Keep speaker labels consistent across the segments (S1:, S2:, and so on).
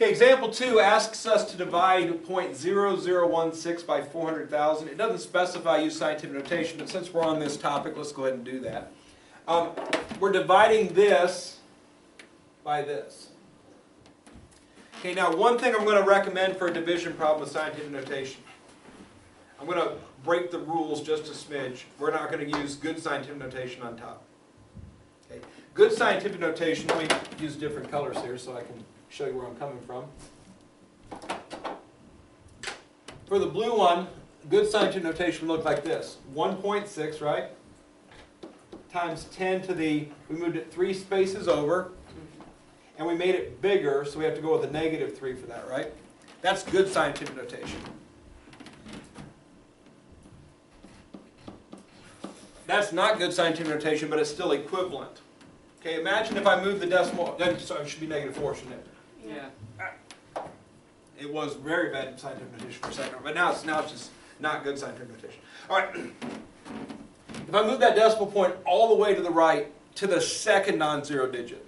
S1: Okay, example 2 asks us to divide 0.0016 by 400,000. It doesn't specify use scientific notation, but since we're on this topic, let's go ahead and do that. We're dividing this by this. Okay, now one thing I'm going to recommend for a division problem with scientific notation. I'm going to break the rules just a smidge. We're not going to use good scientific notation on top. Okay. Good scientific notation, let me use different colors here so I can show you where I'm coming from. For the blue one, good scientific notation would look like this. 1.6, right? Times 10 to the, we moved it 3 spaces over, and we made it bigger, so we have to go with a -3 for that, right? That's good scientific notation. That's not good scientific notation, but it's still equivalent. Okay, imagine if I move the decimal, sorry, it should be -4, shouldn't it?
S2: Yeah.
S1: It was very bad in scientific notation for a second, but now it's just not good scientific notation. All right. If I move that decimal point all the way to the right to the second non-zero digit,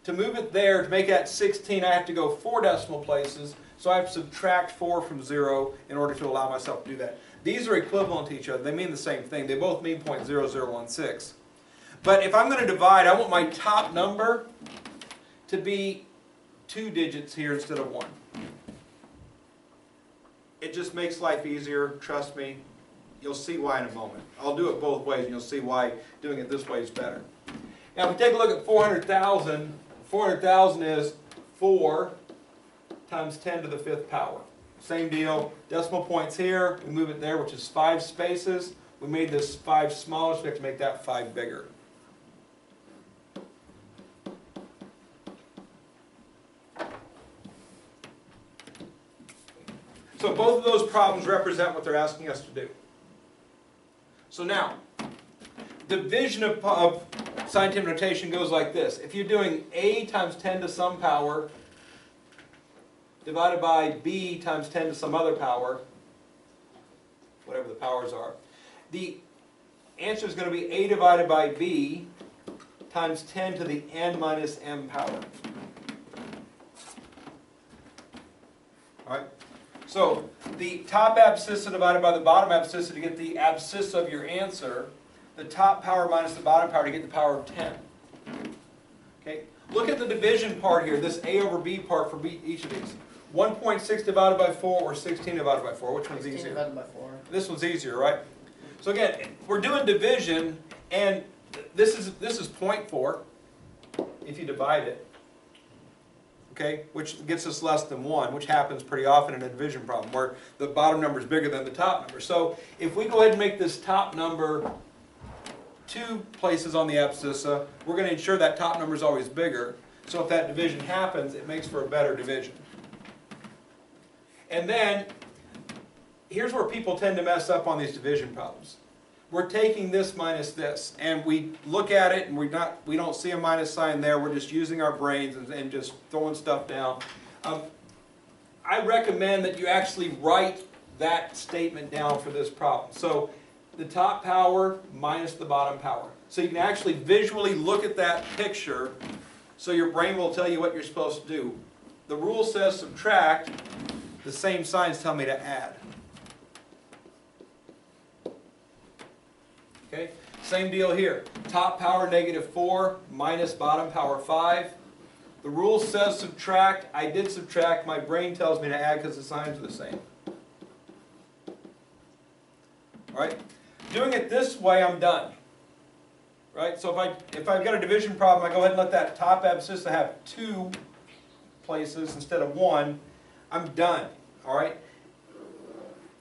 S1: to move it there, to make that 16, I have to go 4 decimal places, so I have to subtract 4 from 0 in order to allow myself to do that. These are equivalent to each other. They mean the same thing. They both mean 0.0016. But if I'm going to divide, I want my top number to be 2 digits here instead of 1. It just makes life easier, trust me. You'll see why in a moment. I'll do it both ways and you'll see why doing it this way is better. Now if we take a look at 400,000, 400,000 is 4 times 10 to the 5th power. Same deal, decimal points here, we move it there, which is 5 spaces. We made this 5 smaller, so we have to make that 5 bigger. So both of those problems represent what they're asking us to do. So now, division of scientific notation goes like this. If you're doing A times 10 to some power divided by B times 10 to some other power, whatever the powers are, the answer is going to be A divided by B times 10 to the n minus m power. All right? So the top abscissa divided by the bottom abscissa to get the abscissa of your answer, the top power minus the bottom power to get the power of 10. Okay? Look at the division part here, this A over B part for each of these. 1.6 divided by 4 or 16 divided by 4, which one's
S2: 16
S1: easier?
S2: divided by 4.
S1: This one's easier, right? So again, we're doing division, and this is 0.4 if you divide it. Okay, which gets us less than 1, which happens pretty often in a division problem, where the bottom number is bigger than the top number. So if we go ahead and make this top number 2 places on the abscissa, we're going to ensure that top number is always bigger. So if that division happens, it makes for a better division. And then, here's where people tend to mess up on these division problems. We're taking this minus this, and we look at it and we don't see a minus sign there. We're just using our brains and just throwing stuff down. I recommend that you actually write that statement down for this problem. So the top power minus the bottom power. So you can actually visually look at that picture so your brain will tell you what you're supposed to do. The rule says subtract. The same signs tell me to add. Okay, same deal here. Top power -4 minus bottom power 5. The rule says subtract. I did subtract. My brain tells me to add because the signs are the same. All right, doing it this way, I'm done. Right, so if I've got a division problem, I go ahead and let that top abscissa have 2 places instead of 1. I'm done. All right.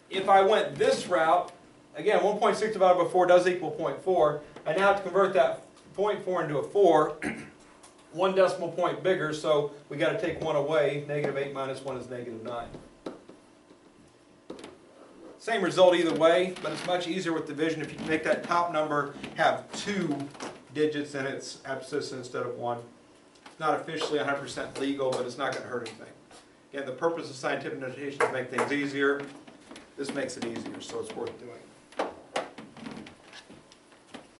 S1: If I went this route, again, 1.6 divided by 4 does equal 0.4. I now have to convert that 0.4 into a 4. 1 decimal point bigger, so we got to take 1 away. -8 minus 1 is -9. Same result either way, but it's much easier with division if you make that top number have 2 digits in its abscissa instead of 1. It's not officially 100% legal, but it's not going to hurt anything. Again, the purpose of scientific notation is to make things easier. This makes it easier, so it's worth doing.